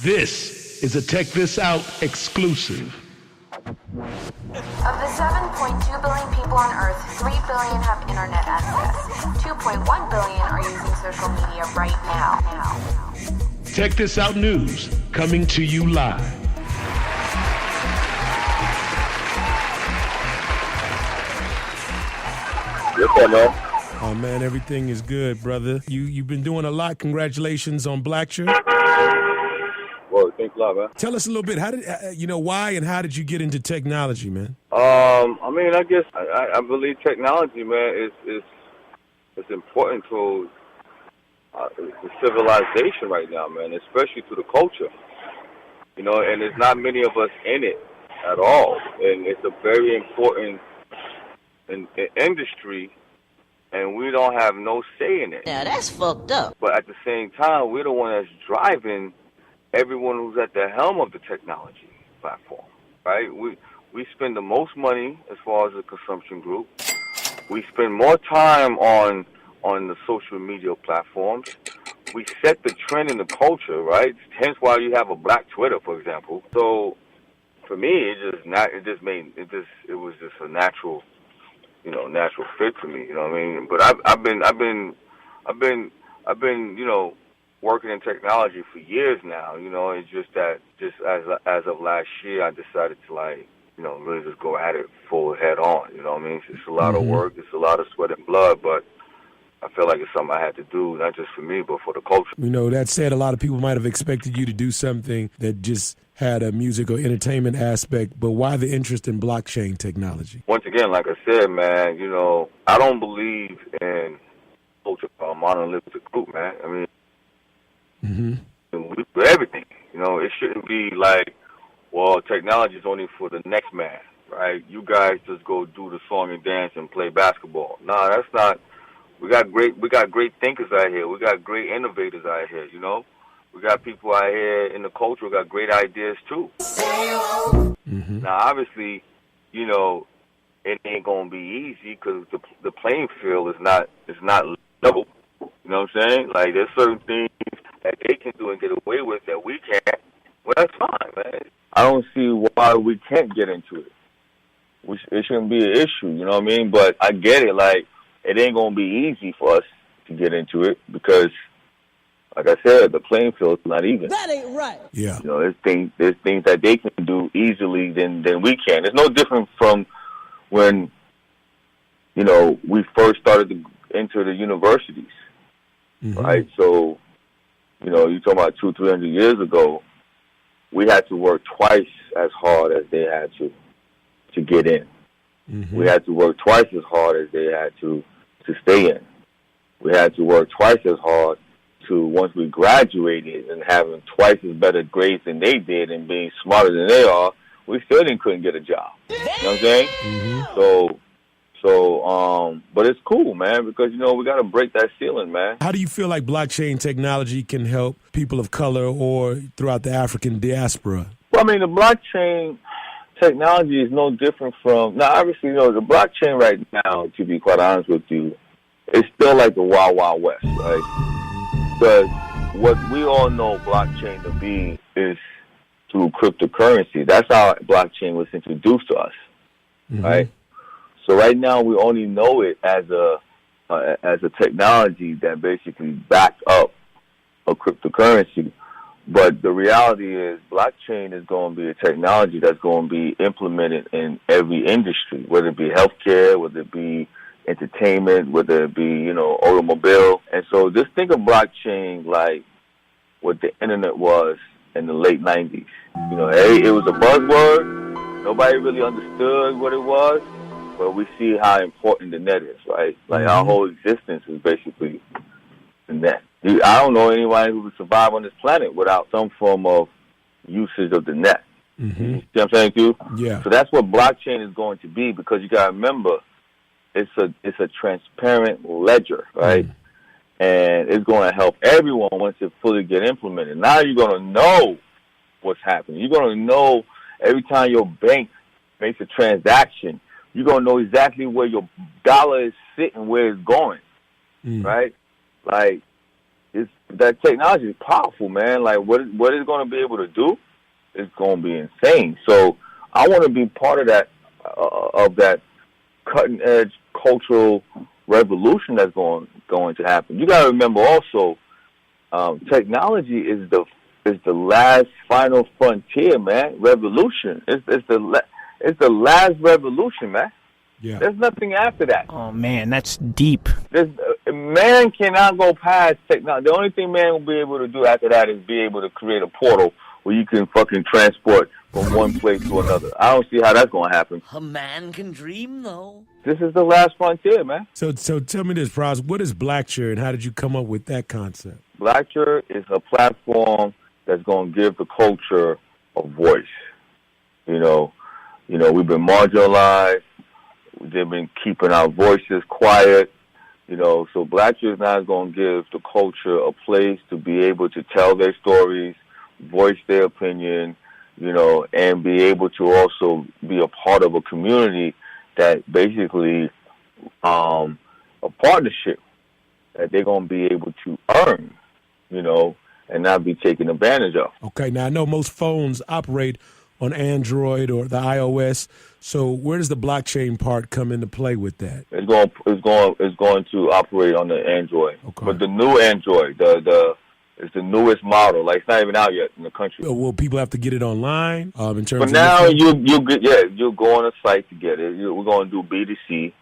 This is a Check This Out exclusive. Of the 7.2 billion people on Earth, 3 billion have internet access. 2.1 billion are using social media right now. Check This Out News, coming to you live. What's up, man? Oh, man, everything is good, brother. You've been doing a lot. Congratulations on Blacture. Well, thanks a lot, man. Tell us a little bit. How did why and how did you get into technology, man? I guess I believe technology, man, is important to the civilization right now, man, especially to the culture. You know, and there's not many of us in it at all, and it's a very important industry, and we don't have no say in it. Yeah, that's fucked up. But at the same time, we're the one that's driving everyone who's at the helm of the technology platform, right? We spend the most money as far as the consumption group. We spend more time on the social media platforms. We set the trend in the culture, right? Hence why you have a Black Twitter, for example. So for me, it was just a natural fit for me. You know what I mean? But I've been, working in technology for years now. You know, it's just that as of last year, I decided to really just go at it full head on. You know what I mean? It's a lot of work. It's a lot of sweat and blood, but I feel like it's something I had to do, not just for me, but for the culture. You know, that said, a lot of people might have expected you to do something that just had a music or entertainment aspect, but why the interest in blockchain technology? Once again, like I said, man, I don't believe in culture or monolithic group, man. I mean, we do everything. It shouldn't be like, well, technology is only for the next man, right? You guys just go do the song and dance and play basketball. No, that's not. We got great thinkers out here. We got great innovators out here, We got people out here in the culture who got great ideas too. Now, obviously, it ain't gonna be easy because the playing field is not level. You know what I'm saying? Like, there's certain things that they can do and get away with that we can't. Well, that's fine, man. I don't see why we can't get into it. It shouldn't be an issue, you know what I mean? But I get it, like, it ain't going to be easy for us to get into it because, like I said, the playing field is not even. That ain't right. Yeah. There's things that they can do easily than we can. It's no different from when, we first started to enter the universities, right? So, you're talking about 200-300 years ago, we had to work twice as hard as they had to get in. We had to work twice as hard as they had to stay in. We had to work twice as hard to, once we graduated and having twice as better grades than they did and being smarter than they are, we still couldn't get a job. You know what I'm saying? But it's cool, man, because, we got to break that ceiling, man. How do you feel like blockchain technology can help people of color or throughout the African diaspora? Well, I mean, the blockchain technology is no different from, now obviously, the blockchain right now, to be quite honest with you, is still like the Wild Wild West, right? Because what we all know blockchain to be is through cryptocurrency. That's how blockchain was introduced to us, right? So right now we only know it as a technology that basically backs up a cryptocurrency. But the reality is blockchain is going to be a technology that's going to be implemented in every industry, whether it be healthcare, whether it be entertainment, whether it be, automobile. And so just think of blockchain like what the internet was in the late 90s. It was a buzzword. Nobody really understood what it was, but we see how important the net is, right? Like our whole existence is basically the net. I don't know anyone who would survive on this planet without some form of usage of the net. You see what I'm saying, too? Yeah. So that's what blockchain is going to be, because you got to remember, it's a transparent ledger, right? And it's going to help everyone once it fully get implemented. Now you're going to know what's happening. You're going to know every time your bank makes a transaction, you're going to know exactly where your dollar is sitting, where it's going, right? Like, that technology is powerful, man. Like what it's going to be able to do is going to be insane. So I want to be part of that cutting edge cultural revolution that's going to happen. You got to remember also, technology is the last final frontier, man. Revolution. It's the last revolution, man. Yeah. There's nothing after that. Oh man, that's deep. Man cannot go past technology. The only thing man will be able to do after that is be able to create a portal where you can fucking transport from one place to another. I don't see how that's going to happen. A man can dream, though. This is the last frontier, man. So tell me this, Pras. What is Blacture, and how did you come up with that concept? Blacture is a platform that's going to give the culture a voice. You know, we've been marginalized. They've been keeping our voices quiet. So Blacture is now going to give the culture a place to be able to tell their stories, voice their opinion, and be able to also be a part of a community that basically a partnership that they're going to be able to earn, and not be taken advantage of. Okay, now I know most phones operate on Android or the iOS, so where does the blockchain part come into play with that? It's going to operate on the Android, okay. But the new Android, it's the newest model. Like, it's not even out yet in the country. Will people have to get it online? In terms For of now, you'll go on a site to get it. We're going to do B2C,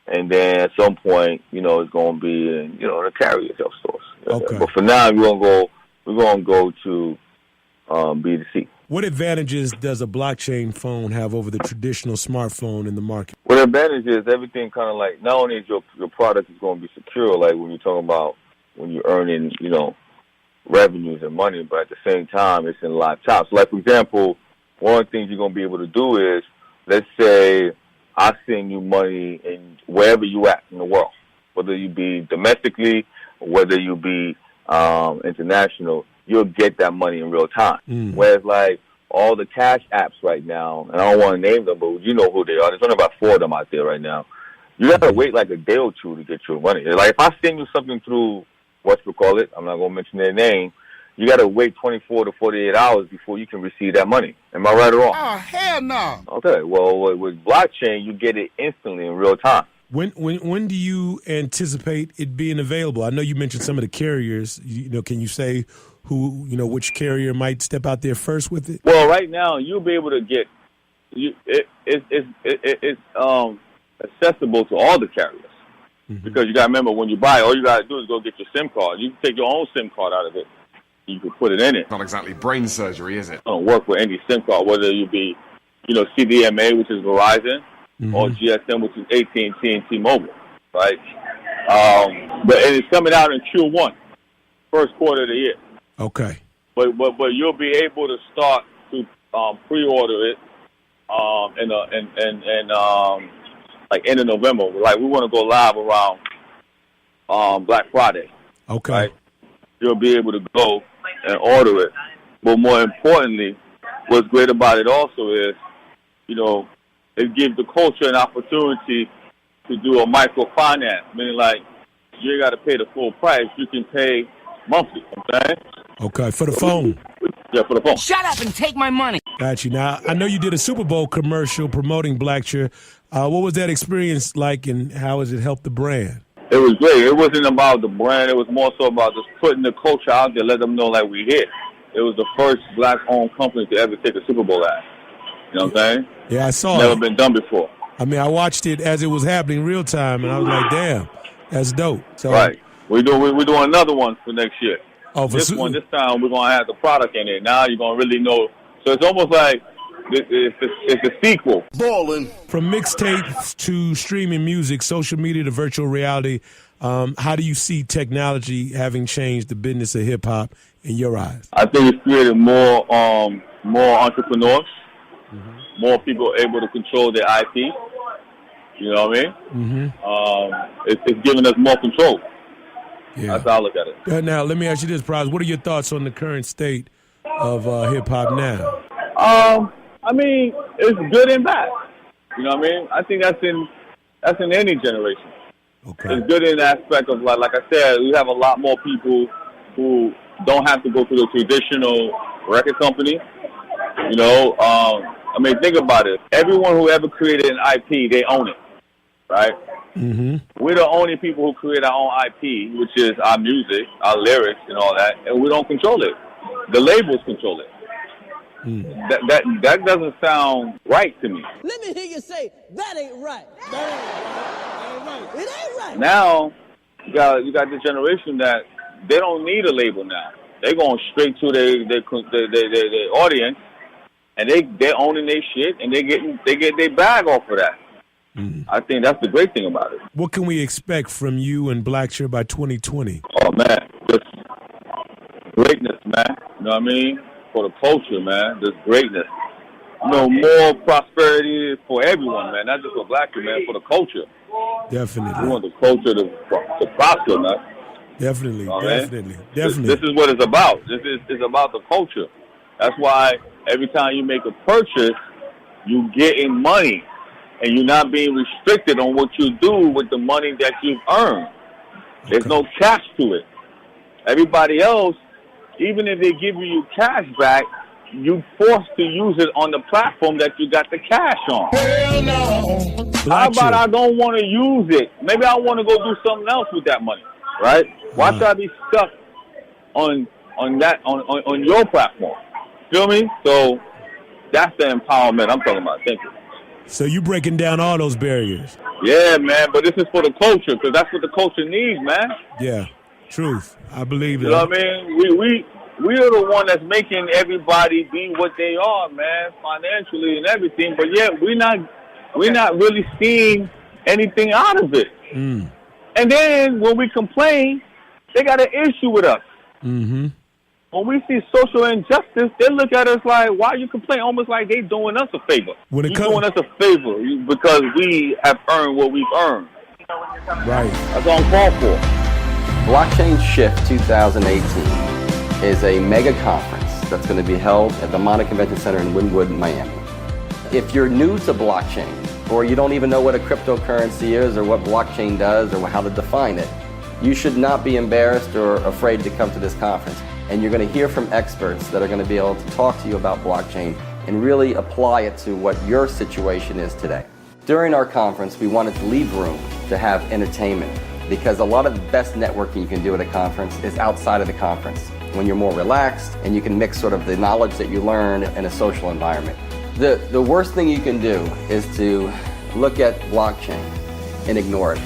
and then at some point, it's going to be in the carrier self stores. Okay. But for now, we're going to go to B2C. What advantages does a blockchain phone have over the traditional smartphone in the market? Well, the advantage is everything kind of like, not only is your product is going to be secure, like when you're talking about when you're earning, revenues and money, but at the same time, it's in live time. So, like, for example, one of the things you're going to be able to do is, let's say I send you money in wherever you at in the world, whether you be domestically or whether you be international, you'll get that money in real time. Whereas, like, all the cash apps right now, and I don't want to name them, but you know who they are. There's only about 4 of them out there right now. You got to wait like a day or two to get your money. Like, if I send you something through whatchamacallit, I'm not going to mention their name, you got to wait 24 to 48 hours before you can receive that money. Am I right or wrong? Oh, hell no. Okay, well, with blockchain, you get it instantly in real time. When do you anticipate it being available? I know you mentioned some of the carriers. Can you say who, which carrier might step out there first with it? Well, right now, you'll be able to get it's accessible to all the carriers. Mm-hmm. Because you got to remember, when you buy, all you got to do is go get your SIM card. You can take your own SIM card out of it. You can put it in it. Not exactly brain surgery, is it? It don't work with any SIM card, whether you be, CDMA, which is Verizon, or GSM, which is AT&T and T-Mobile, right? But it's coming out in Q1, first quarter of the year. Okay. But you'll be able to start to pre-order it like end of November. Like, we want to go live around Black Friday. Okay. Right? You'll be able to go and order it. But more importantly, what's great about it also is, it gives the culture an opportunity to do a microfinance, meaning like you ain't got to pay the full price. You can pay monthly. Okay? Okay, for the phone. Yeah, for the phone. Shut up and take my money. Got you. Now, I know you did a Super Bowl commercial promoting Blacture. What was that experience like, and how has it helped the brand? It was great. It wasn't about the brand. It was more so about just putting the culture out there, let them know like we here. It was the first black-owned company to ever take a Super Bowl ad. You know what I'm saying? Yeah, I saw it. Never been done before. I mean, I watched it as it was happening real time, and I was like, damn, that's dope. So, right. We're doing another one for next year. Oh, for this time we're going to have the product in it. Now you're going to really know. So it's almost like it's a sequel. Ballin'. From mixtapes to streaming music, social media to virtual reality, how do you see technology having changed the business of hip-hop in your eyes? I think it's created more entrepreneurs, more people able to control their IP. You know what I mean? It's giving us more control. Yeah. That's how I look at it. Now, let me ask you this, Pras. What are your thoughts on the current state of hip-hop now? I mean, it's good and bad. You know what I mean? I think that's in any generation. Okay. It's good in the aspect of, like I said, we have a lot more people who don't have to go through the traditional record company. You know, I mean, think about it. Everyone who ever created an IP, they own it, right? Mm-hmm. We're the only people who create our own IP, which is our music, our lyrics, and all that, and we don't control it. The labels control it. That doesn't sound right to me. Let me hear you say, that ain't right. That ain't right. It ain't right. Now, you got this generation that they don't need a label now. They're going straight to their audience, and they're owning their shit, and they get their bag off of that. I think that's the great thing about it. What can we expect from you and Blacture by 2020? Oh, man, just greatness, man. You know what I mean? For the culture, man, just greatness. You know, more prosperity for everyone, man, not just for Blacture, man, for the culture. Definitely. We want the culture to prosper, man. Definitely, definitely. This is what it's about. It's about the culture. That's why every time you make a purchase, you getting money, and you're not being restricted on what you do with the money that you've earned. There's no catch to it. Everybody else, even if they give you cash back, you forced to use it on the platform that you got the cash on. Hell no. How about I don't want to use it? Maybe I want to go do something else with that money, right? Why should I be stuck on your platform? Feel me? So that's the empowerment I'm talking about. Thank you. So you breaking down all those barriers. Yeah, man, but this is for the culture, because that's what the culture needs, man. Yeah, truth. I believe that. You know what I mean? We are the one that's making everybody be what they are, man, financially and everything. But yet we're not really seeing anything out of it. And then when we complain, they got an issue with us. Mm-hmm. When we see social injustice, they look at us like, why you complain? Almost like they doing us a favor. When it doing us a favor because we have earned what we've earned. Right. That's all I'm called for. Blockchain Shift 2018 is a mega conference that's going to be held at the Mana Convention Center in Wynwood, Miami. If you're new to blockchain, or you don't even know what a cryptocurrency is or what blockchain does or how to define it, you should not be embarrassed or afraid to come to this conference. And you're going to hear from experts that are going to be able to talk to you about blockchain and really apply it to what your situation is today. During our conference, we wanted to leave room to have entertainment, because a lot of the best networking you can do at a conference is outside of the conference, when you're more relaxed and you can mix sort of the knowledge that you learn in a social environment. The worst thing you can do is to look at blockchain and ignore it.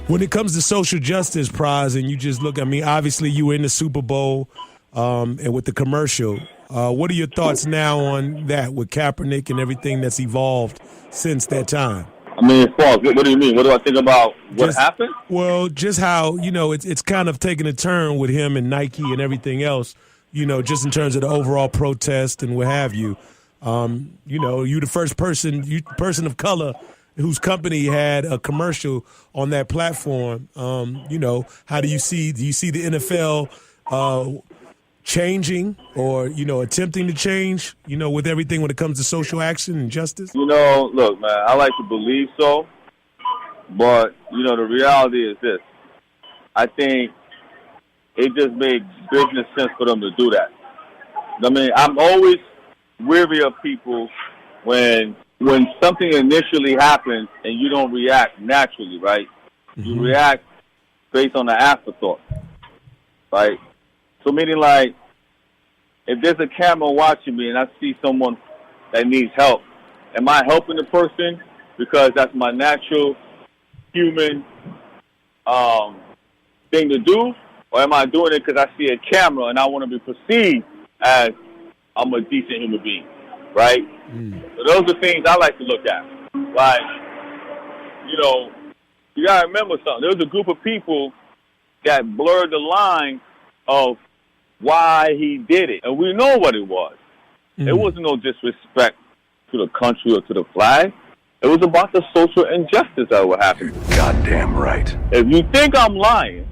When it comes to social justice, Pras, and you just look, I mean, obviously you were in the Super Bowl and with the commercial. What are your thoughts now on that with Kaepernick and everything that's evolved since that time? I mean, as far as, what do you mean? What do I think about what happened? Well, just how, you know, it's kind of taking a turn with him and Nike and everything else, you know, just in terms of the overall protest and what have you. You know, you the first person of color whose company had a commercial on that platform. You know, how do you see the NFL changing or, you know, attempting to change, you know, with everything when it comes to social action and justice? You know, look, man, I like to believe so, but, you know, the reality is this. I think it just made business sense for them to do that. I mean, I'm always weary of people when something initially happens and you don't react naturally, right? You react based on the afterthought, right? So meaning like, if there's a camera watching me and I see someone that needs help, am I helping the person because that's my natural human thing to do? Or am I doing it because I see a camera and I want to be perceived as I'm a decent human being, right? So those are things I like to look at. Like, you know, you got to remember something. There was a group of people that blurred the line of why he did it. And we know what it was. It wasn't no disrespect to the country or to the flag. It was about the social injustice that would happen. Goddamn right. If you think I'm lying,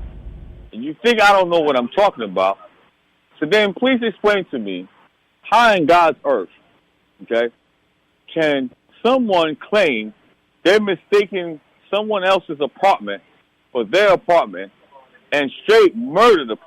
and you think I don't know what I'm talking about, so then please explain to me, how in God's earth, okay, can someone claim they're mistaking someone else's apartment for their apartment, and straight murder the